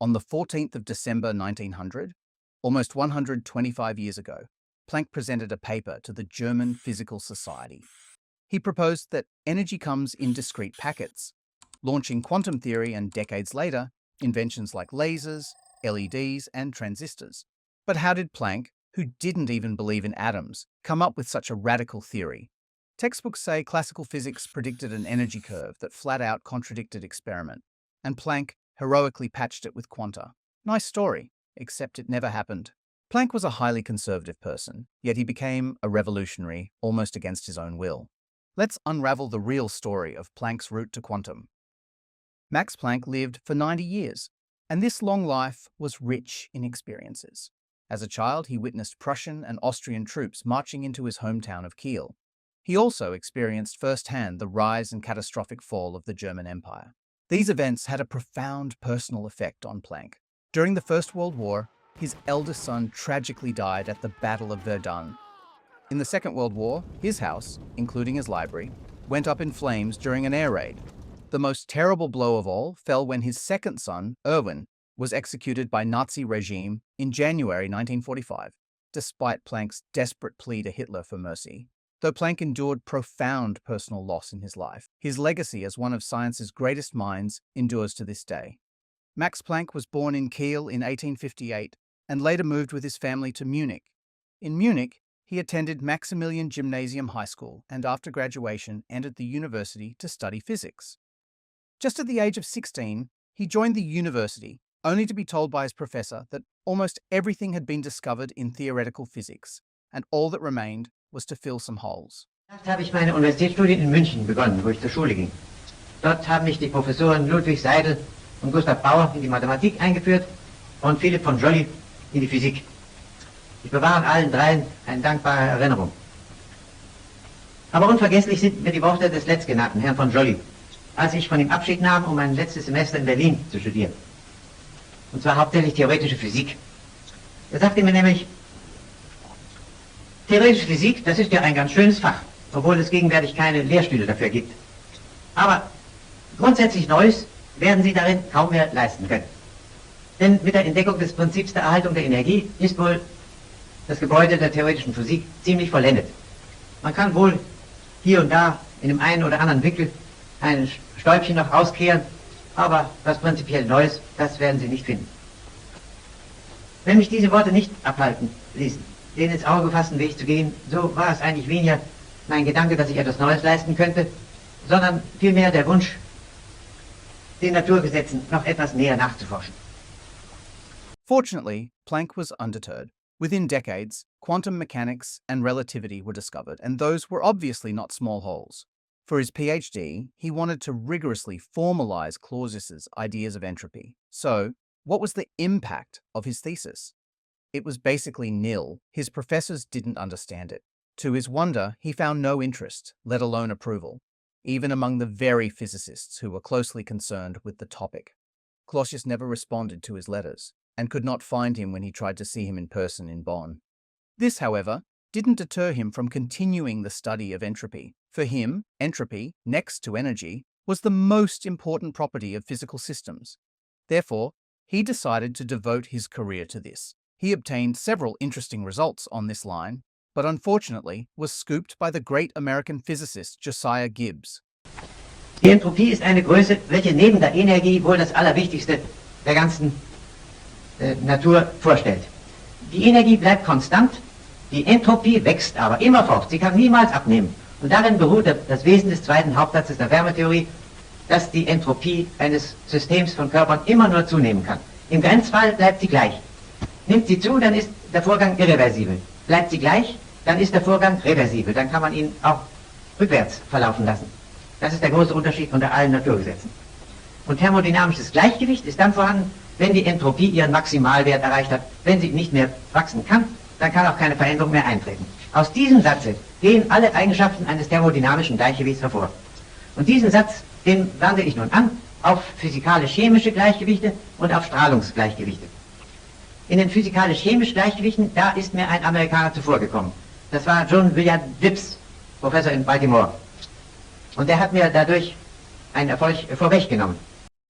On the 14th of December 1900, almost 125 years ago, Planck presented a paper to the German Physical Society. He proposed that energy comes in discrete packets, launching quantum theory and decades later, inventions like lasers, LEDs, and transistors. But how did Planck, who didn't even believe in atoms, come up with such a radical theory? Textbooks say classical physics predicted an energy curve that flat out contradicted experiment, and Planck heroically patched it with quanta. Nice story, except it never happened. Planck was a highly conservative person, yet he became a revolutionary almost against his own will. Let's unravel the real story of Planck's route to quantum. Max Planck lived for 90 years, and this long life was rich in experiences. As a child, he witnessed Prussian and Austrian troops marching into his hometown of Kiel. He also experienced firsthand the rise and catastrophic fall of the German Empire. These events had a profound personal effect on Planck. During the First World War, his eldest son tragically died at the Battle of Verdun. In the Second World War, his house, including his library, went up in flames during an air raid. The most terrible blow of all fell when his second son, Erwin, was executed by Nazi regime in January 1945, despite Planck's desperate plea to Hitler for mercy. Though Planck endured profound personal loss in his life, his legacy as one of science's greatest minds endures to this day. Max Planck was born in Kiel in 1858 and later moved with his family to Munich. In Munich, he attended Maximilian Gymnasium High School and after graduation entered the university to study physics. Just at the age of 16, he joined the university, only to be told by his professor that almost everything had been discovered in theoretical physics, and all that remained was to fill some holes. Danach habe ich meine Universitätsstudien in München begonnen, wo ich zur Schule ging. Dort haben mich die Professoren Ludwig Seidel und Gustav Bauer in die Mathematik eingeführt und Philipp von Jolly in die Physik. Ich bewahre allen dreien eine dankbare Erinnerung. Aber unvergesslich sind mir die Worte des letztgenannten, Herrn von Jolly, als ich von ihm Abschied nahm, um mein letztes Semester in Berlin zu studieren. Und zwar hauptsächlich theoretische Physik. Er sagte mir nämlich, theoretische Physik, das ist ja ein ganz schönes Fach, obwohl es gegenwärtig keine Lehrstühle dafür gibt. Aber grundsätzlich Neues werden Sie darin kaum mehr leisten können. Denn mit der Entdeckung des Prinzips der Erhaltung der Energie ist wohl das Gebäude der theoretischen Physik ziemlich vollendet. Man kann wohl hier und da in dem einen oder anderen Winkel ein Stäubchen noch auskehren, aber was prinzipiell Neues, das werden Sie nicht finden. Wenn mich diese Worte nicht abhalten ließen, den ins Auge gefassten Weg zu gehen, so war es eigentlich weniger mein Gedanke, dass ich etwas Neues leisten könnte, sondern vielmehr der Wunsch, den Naturgesetzen noch etwas näher nachzuforschen. Fortunately, Planck was undeterred. Within decades, quantum mechanics and relativity were discovered, and those were obviously not small holes. For his PhD, he wanted to rigorously formalize Clausius's ideas of entropy. So, what was the impact of his thesis? It was basically nil. His professors didn't understand it. To his wonder, he found no interest, let alone approval, even among the very physicists who were closely concerned with the topic. Clausius never responded to his letters, and could not find him when he tried to see him in person in Bonn. This, however, didn't deter him from continuing the study of entropy. For him, entropy, next to energy, was the most important property of physical systems. Therefore, he decided to devote his career to this. He obtained several interesting results on this line, but unfortunately was scooped by the great American physicist Josiah Gibbs. Die Entropie ist eine Größe, welche neben der Energie wohl das Allerwichtigste der ganzen Natur vorstellt. Die Energie bleibt konstant, die Entropie wächst aber immerfort, sie kann niemals abnehmen. Und darin beruht das Wesen des zweiten Hauptsatzes der Wärmetheorie, dass die Entropie eines Systems von Körpern immer nur zunehmen kann. Im Grenzfall bleibt sie gleich. Nimmt sie zu, dann ist der Vorgang irreversibel. Bleibt sie gleich, dann ist der Vorgang reversibel. Dann kann man ihn auch rückwärts verlaufen lassen. Das ist der große Unterschied unter allen Naturgesetzen. Und thermodynamisches Gleichgewicht ist dann vorhanden, wenn die Entropie ihren Maximalwert erreicht hat. Wenn sie nicht mehr wachsen kann, dann kann auch keine Veränderung mehr eintreten. Aus diesem Satze gehen alle Eigenschaften eines thermodynamischen Gleichgewichts hervor. Und diesen Satz, den wandle ich nun an auf physikalisch-chemische Gleichgewichte und auf Strahlungsgleichgewichte. In den physikalisch-chemischen Gleichgewichten, da ist mir ein Amerikaner zuvorgekommen. Das war John William Gibbs, Professor in Baltimore. Und der hat mir dadurch einen Erfolg vorweggenommen.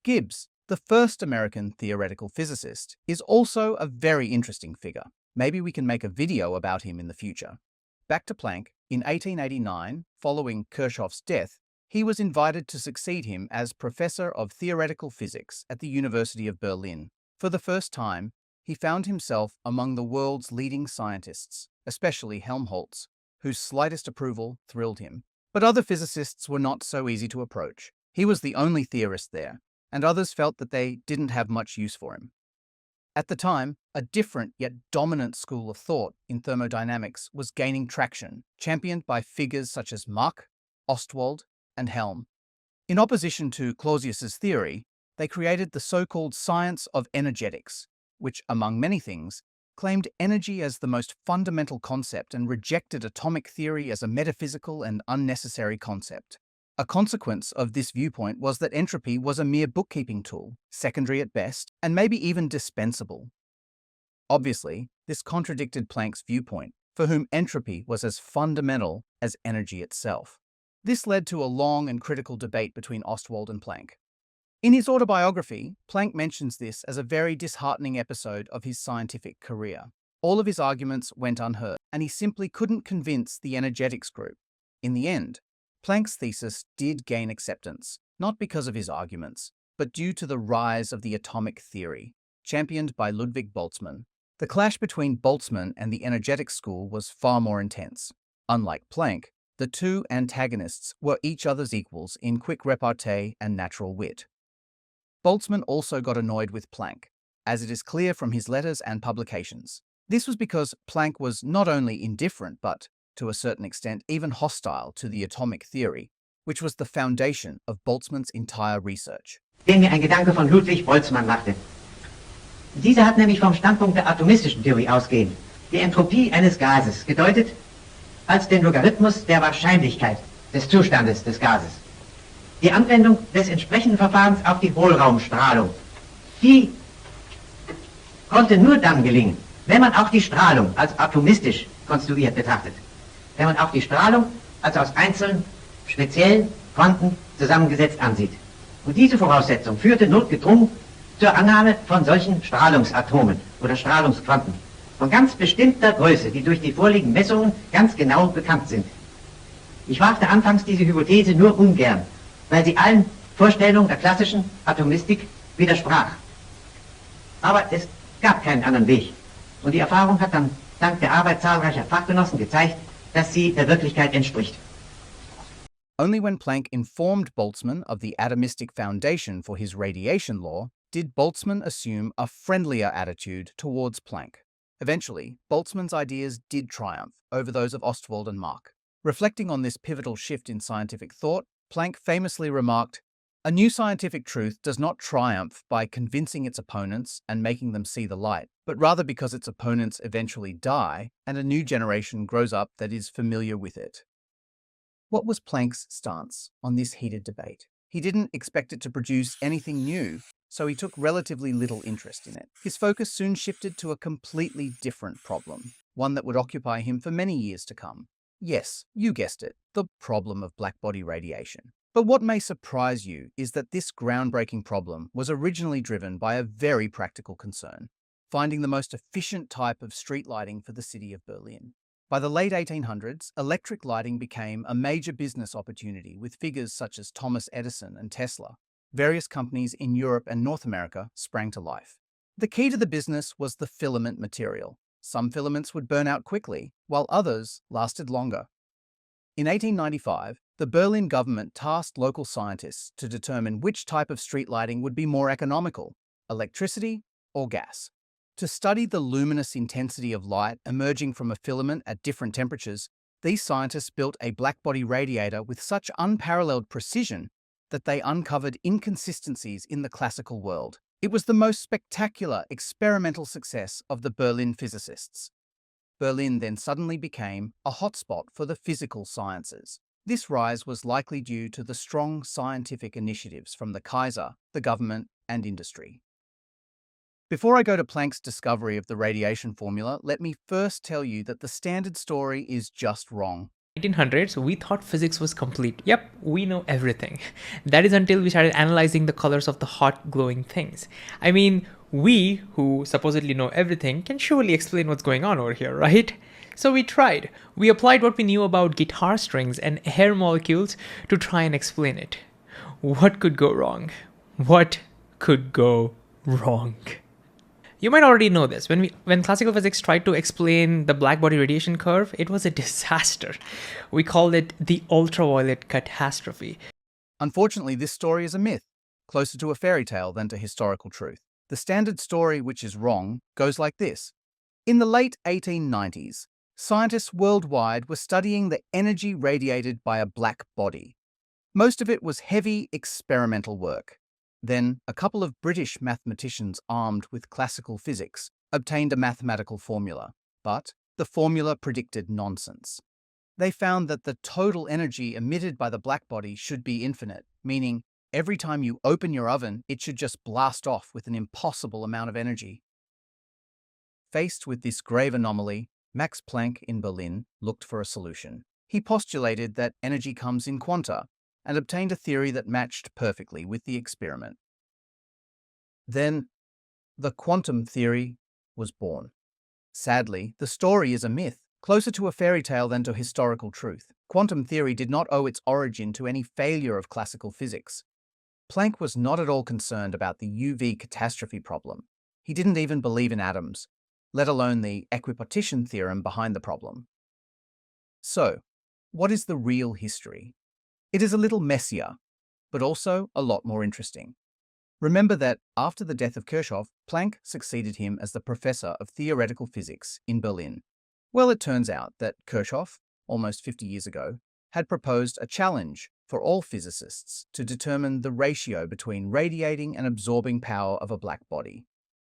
Gibbs, the first American theoretical physicist, is also a very interesting figure. Maybe we can make a video about him in the future. Back to Planck, in 1889, following Kirchoff's death, he was invited to succeed him as professor of theoretical physics at the University of Berlin. For the first time, he found himself among the world's leading scientists, especially Helmholtz, whose slightest approval thrilled him. But other physicists were not so easy to approach. He was the only theorist there, and others felt that they didn't have much use for him. At the time, a different yet dominant school of thought in thermodynamics was gaining traction, championed by figures such as Mach, Ostwald, and Helm. In opposition to Clausius's theory, they created the so-called science of energetics, which, among many things, claimed energy as the most fundamental concept and rejected atomic theory as a metaphysical and unnecessary concept. A consequence of this viewpoint was that entropy was a mere bookkeeping tool, secondary at best, and maybe even dispensable. Obviously, this contradicted Planck's viewpoint, for whom entropy was as fundamental as energy itself. This led to a long and critical debate between Ostwald and Planck. In his autobiography, Planck mentions this as a very disheartening episode of his scientific career. All of his arguments went unheard, and he simply couldn't convince the energetics group. In the end, Planck's thesis did gain acceptance, not because of his arguments, but due to the rise of the atomic theory, championed by Ludwig Boltzmann. The clash between Boltzmann and the energetics school was far more intense. Unlike Planck, the two antagonists were each other's equals in quick repartee and natural wit. Boltzmann also got annoyed with Planck, as it is clear from his letters and publications. This was because Planck was not only indifferent but, to a certain extent, even hostile to the atomic theory, which was the foundation of Boltzmanns entire research. Den mir ein Gedanke von Ludwig Boltzmann machte. Dieser hat nämlich vom Standpunkt der atomistischen Theorie ausgehend die Entropie eines Gases gedeutet als den Logarithmus der Wahrscheinlichkeit des Zustandes des Gases. Die Anwendung des entsprechenden Verfahrens auf die Hohlraumstrahlung, die konnte nur dann gelingen, wenn man auch die Strahlung als atomistisch konstruiert betrachtet. Wenn man auch die Strahlung als aus einzelnen, speziellen Quanten zusammengesetzt ansieht. Und diese Voraussetzung führte notgedrungen zur Annahme von solchen Strahlungsatomen oder Strahlungsquanten von ganz bestimmter Größe, die durch die vorliegenden Messungen ganz genau bekannt sind. Ich wagte anfangs diese Hypothese nur ungern, weil sie allen Vorstellungen der klassischen Atomistik widersprach. Aber es gab keinen anderen Weg. Und die Erfahrung hat dann dank der Arbeit zahlreicher Fachgenossen gezeigt, dass sie der Wirklichkeit entspricht. Only when Planck informed Boltzmann of the atomistic foundation for his radiation law did Boltzmann assume a friendlier attitude towards Planck. Eventually, Boltzmann's ideas did triumph over those of Ostwald and Mach. Reflecting on this pivotal shift in scientific thought, Planck famously remarked, "A new scientific truth does not triumph by convincing its opponents and making them see the light, but rather because its opponents eventually die and a new generation grows up that is familiar with it." What was Planck's stance on this heated debate? He didn't expect it to produce anything new, so he took relatively little interest in it. His focus soon shifted to a completely different problem, one that would occupy him for many years to come. Yes, you guessed it, the problem of blackbody radiation. But what may surprise you is that this groundbreaking problem was originally driven by a very practical concern: finding the most efficient type of street lighting for the city of Berlin. By the late 1800s, electric lighting became a major business opportunity with figures such as Thomas Edison and Tesla. Various companies in Europe and North America sprang to life. The key to the business was the filament material. Some filaments would burn out quickly, while others lasted longer. In 1895, the Berlin government tasked local scientists to determine which type of street lighting would be more economical, electricity or gas. To study the luminous intensity of light emerging from a filament at different temperatures, these scientists built a blackbody radiator with such unparalleled precision that they uncovered inconsistencies in the classical world. It was the most spectacular experimental success of the Berlin physicists. Berlin then suddenly became a hotspot for the physical sciences. This rise was likely due to the strong scientific initiatives from the Kaiser, the government, and industry. Before I go to Planck's discovery of the radiation formula, let me first tell you that the standard story is just wrong. 1900s, we thought physics was complete. Yep, we know everything. That is until we started analyzing the colors of the hot glowing things. I mean, we, who supposedly know everything, can surely explain what's going on over here, right? So we tried. We applied what we knew about guitar strings and air molecules to try and explain it. What could go wrong? What could go wrong? You might already know this. When classical physics tried to explain the black body radiation curve, it was a disaster. We called it the ultraviolet catastrophe. Unfortunately, this story is a myth, closer to a fairy tale than to historical truth. The standard story, which is wrong, goes like this. In the late 1890s, scientists worldwide were studying the energy radiated by a black body. Most of it was heavy experimental work. Then, a couple of British mathematicians armed with classical physics obtained a mathematical formula, but the formula predicted nonsense. They found that the total energy emitted by the black body should be infinite, meaning every time you open your oven, it should just blast off with an impossible amount of energy. Faced with this grave anomaly, Max Planck in Berlin looked for a solution. He postulated that energy comes in quanta, and obtained a theory that matched perfectly with the experiment. Then, the quantum theory was born. Sadly, the story is a myth, closer to a fairy tale than to historical truth. Quantum theory did not owe its origin to any failure of classical physics. Planck was not at all concerned about the UV catastrophe problem. He didn't even believe in atoms, let alone the equipartition theorem behind the problem. So, what is the real history? It is a little messier, but also a lot more interesting. Remember that after the death of Kirchoff, Planck succeeded him as the professor of theoretical physics in Berlin. Well, it turns out that Kirchoff, almost 50 years ago, had proposed a challenge for all physicists to determine the ratio between radiating and absorbing power of a black body.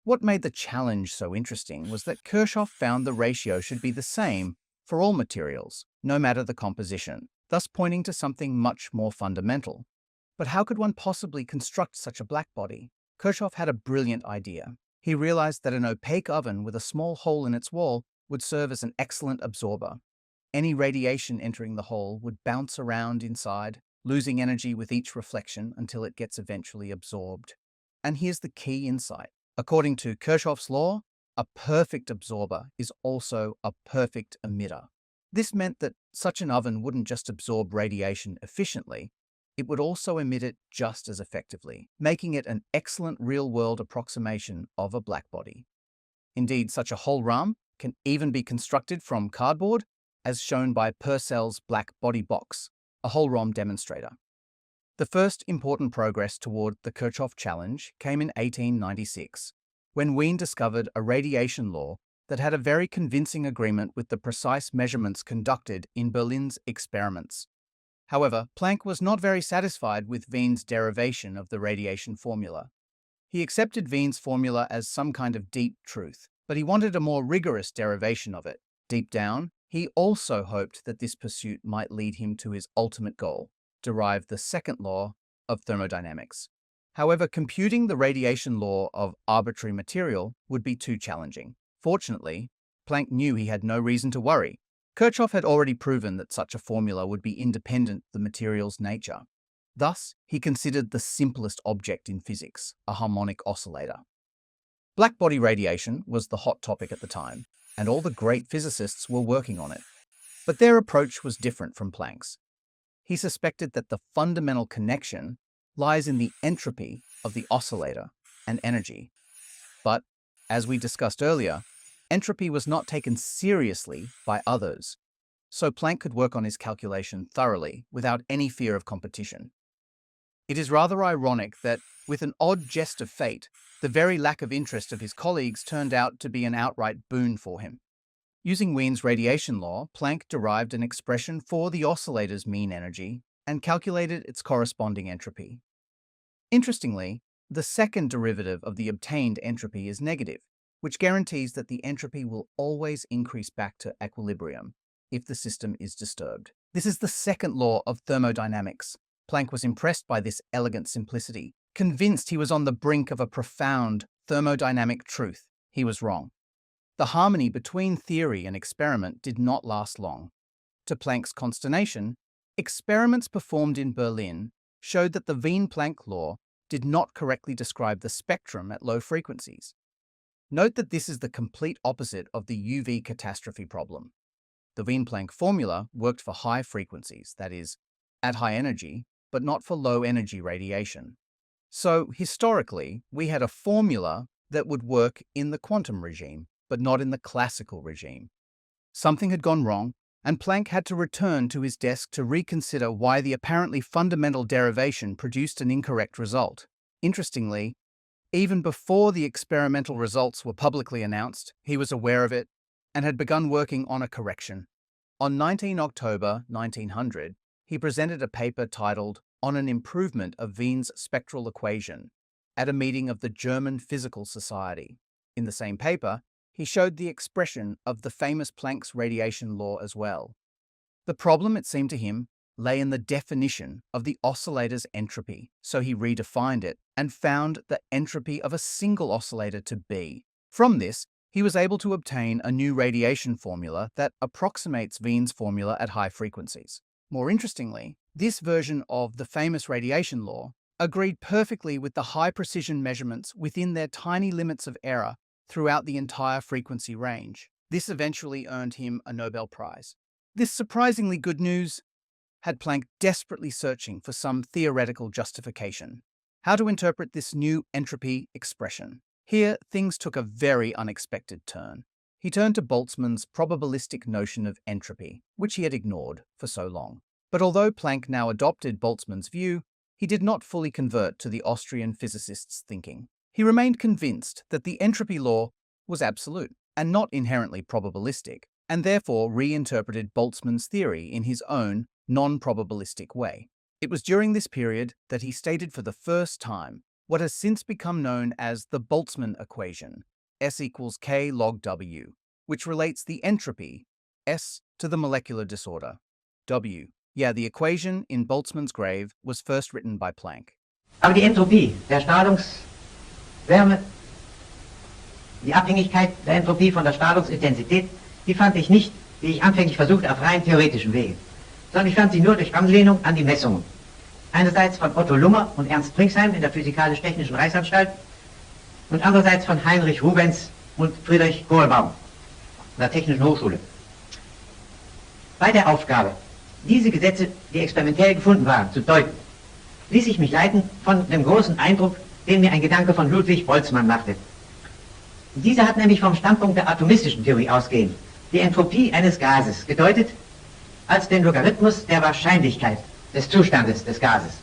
What made the challenge so interesting was that Kirchoff found the ratio should be the same for all materials, no matter the composition, thus pointing to something much more fundamental. But how could one possibly construct such a black body? Kirchoff had a brilliant idea. He realized that an opaque oven with a small hole in its wall would serve as an excellent absorber. Any radiation entering the hole would bounce around inside, losing energy with each reflection until it gets eventually absorbed. And here's the key insight. According to Kirchoff's law, a perfect absorber is also a perfect emitter. This meant that such an oven wouldn't just absorb radiation efficiently, it would also emit it just as effectively, making it an excellent real-world approximation of a black body. Indeed, such a whole RAM can even be constructed from cardboard, as shown by Purcell's black body box, a whole ROM demonstrator. The first important progress toward the Kirchoff challenge came in 1896, when Wien discovered a radiation law that had a very convincing agreement with the precise measurements conducted in Berlin's experiments. However, Planck was not very satisfied with Wien's derivation of the radiation formula. He accepted Wien's formula as some kind of deep truth, but he wanted a more rigorous derivation of it. Deep down, he also hoped that this pursuit might lead him to his ultimate goal, derive the second law of thermodynamics. However, computing the radiation law of arbitrary material would be too challenging. Fortunately, Planck knew he had no reason to worry. Kirchoff had already proven that such a formula would be independent of the material's nature. Thus, he considered the simplest object in physics, a harmonic oscillator. Blackbody radiation was the hot topic at the time, and all the great physicists were working on it. But their approach was different from Planck's. He suspected that the fundamental connection lies in the entropy of the oscillator and energy. But, as we discussed earlier, entropy was not taken seriously by others, so Planck could work on his calculation thoroughly without any fear of competition. It is rather ironic that, with an odd jest of fate, the very lack of interest of his colleagues turned out to be an outright boon for him. Using Wien's radiation law, Planck derived an expression for the oscillator's mean energy and calculated its corresponding entropy. Interestingly, the second derivative of the obtained entropy is negative, which guarantees that the entropy will always increase back to equilibrium if the system is disturbed. This is the second law of thermodynamics. Planck was impressed by this elegant simplicity. Convinced he was on the brink of a profound thermodynamic truth, he was wrong. The harmony between theory and experiment did not last long. to Planck's consternation, experiments performed in Berlin showed that the Vinplank Law did not correctly describe the spectrum at low frequencies. Note that this is the complete opposite of the UV catastrophe problem. The Vinplank formula worked for high frequencies, that is, at high energy, but not for low energy radiation. So, historically, we had a formula that would work in the quantum regime, but not in the classical regime. Something had gone wrong, and Planck had to return to his desk to reconsider why the apparently fundamental derivation produced an incorrect result. Interestingly, even before the experimental results were publicly announced, he was aware of it and had begun working on a correction. On 19 October 1900, he presented a paper titled On an Improvement of Wien's Spectral Equation at a meeting of the German Physical Society. In the same paper, he showed the expression of the famous Planck's radiation law as well. The problem, it seemed to him, lay in the definition of the oscillator's entropy, so he redefined it and found the entropy of a single oscillator to be. From this, he was able to obtain a new radiation formula that approximates Wien's formula at high frequencies. More interestingly, this version of the famous radiation law agreed perfectly with the high-precision measurements within their tiny limits of error throughout the entire frequency range. This eventually earned him a Nobel Prize. This surprisingly good news had Planck desperately searching for some theoretical justification. How to interpret this new entropy expression? Here, things took a very unexpected turn. He turned to Boltzmann's probabilistic notion of entropy, which he had ignored for so long. But although Planck now adopted Boltzmann's view, he did not fully convert to the Austrian physicist's thinking. He remained convinced that the entropy law was absolute and not inherently probabilistic, and therefore reinterpreted Boltzmann's theory in his own non-probabilistic way. It was during this period that he stated for the first time what has since become known as the Boltzmann equation, S equals K log W, which relates the entropy, S, to the molecular disorder, W. Yeah, the equation in Boltzmann's grave was first written by Planck. Aber die Entropie der Strahlungswärme, die Abhängigkeit der Entropie von der Strahlungsintensität, die fand ich nicht, wie ich anfänglich versuchte, auf rein theoretischen Wegen, sondern ich fand sie nur durch Anlehnung an die Messungen. Einerseits von Otto Lummer und Ernst Pringsheim in der Physikalisch-Technischen Reichsanstalt und andererseits von Heinrich Rubens und Friedrich Kohlbaum an der Technischen Hochschule. Bei der Aufgabe, diese Gesetze, die experimentell gefunden waren, zu deuten, ließ ich mich leiten von dem großen Eindruck, den mir ein Gedanke von Ludwig Boltzmann machte. Dieser hat nämlich vom Standpunkt der atomistischen Theorie ausgehend die Entropie eines Gases gedeutet als den Logarithmus der Wahrscheinlichkeit des Zustandes des Gases.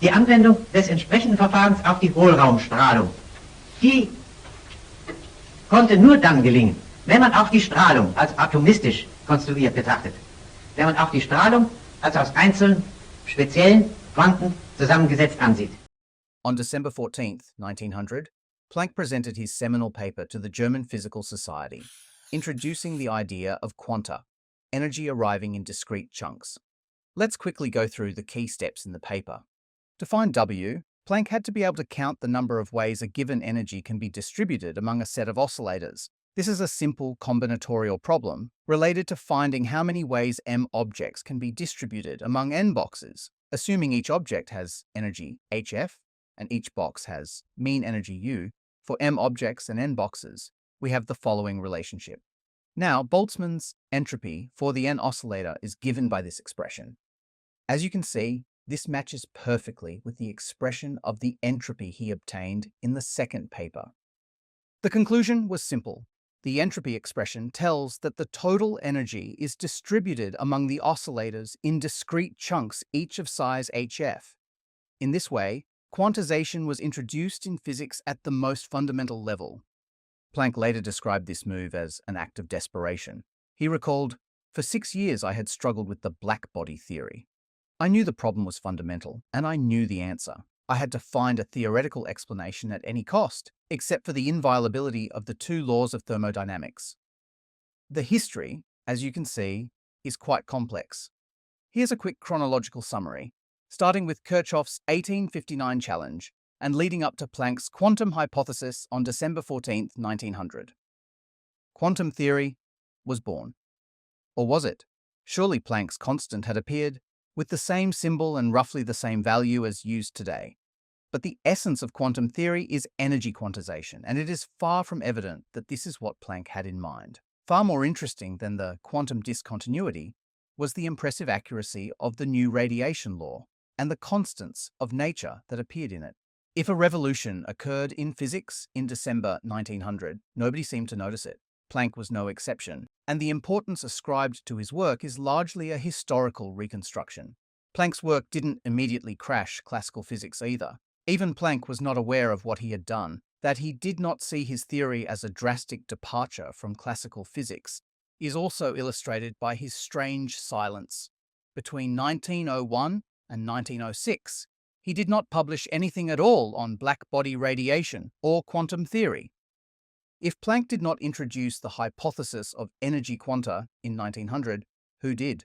Die Anwendung des entsprechenden Verfahrens auf die Hohlraumstrahlung, die konnte nur dann gelingen, wenn man auch die Strahlung als atomistisch konstruiert betrachtet, wenn man auch die Strahlung als aus einzelnen, speziellen Quanten zusammengesetzt ansieht. On December 14th, 1900, Planck presented his seminal paper to the German Physical Society, introducing the idea of quanta, energy arriving in discrete chunks. Let's quickly go through the key steps in the paper. To find W, Planck had to be able to count the number of ways a given energy can be distributed among a set of oscillators. This is a simple combinatorial problem related to finding how many ways m objects can be distributed among n boxes, assuming each object has energy hf and each box has mean energy u. For m objects and n boxes, we have the following relationship. Now, Boltzmann's entropy for the n oscillator is given by this expression. As you can see, this matches perfectly with the expression of the entropy he obtained in the second paper. The conclusion was simple. The entropy expression tells that the total energy is distributed among the oscillators in discrete chunks, each of size hf. In this way, quantization was introduced in physics at the most fundamental level. Planck later described this move as an act of desperation. He recalled, "For 6 years I had struggled with the black body theory. I knew the problem was fundamental, and I knew the answer. I had to find a theoretical explanation at any cost, except for the inviolability of the two laws of thermodynamics." The history, as you can see, is quite complex. Here's a quick chronological summary, starting with Kirchoff's 1859 challenge and leading up to Planck's quantum hypothesis on December 14, 1900. Quantum theory was born. Or was it? Surely Planck's constant had appeared with the same symbol and roughly the same value as used today. But the essence of quantum theory is energy quantization, and it is far from evident that this is what Planck had in mind. Far more interesting than the quantum discontinuity was the impressive accuracy of the new radiation law and the constants of nature that appeared in it. If a revolution occurred in physics in December 1900, nobody seemed to notice it. Planck was no exception, and the importance ascribed to his work is largely a historical reconstruction. Planck's work didn't immediately crash classical physics either. Even Planck was not aware of what he had done. That he did not see his theory as a drastic departure from classical physics is also illustrated by his strange silence. Between 1901 and 1906, he did not publish anything at all on black body radiation or quantum theory. If Planck did not introduce the hypothesis of energy quanta in 1900, who did?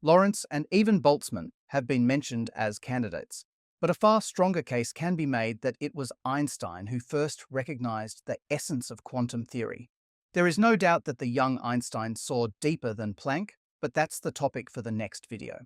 Lorentz and even Boltzmann have been mentioned as candidates, but a far stronger case can be made that it was Einstein who first recognized the essence of quantum theory. There is no doubt that the young Einstein saw deeper than Planck, but that's the topic for the next video.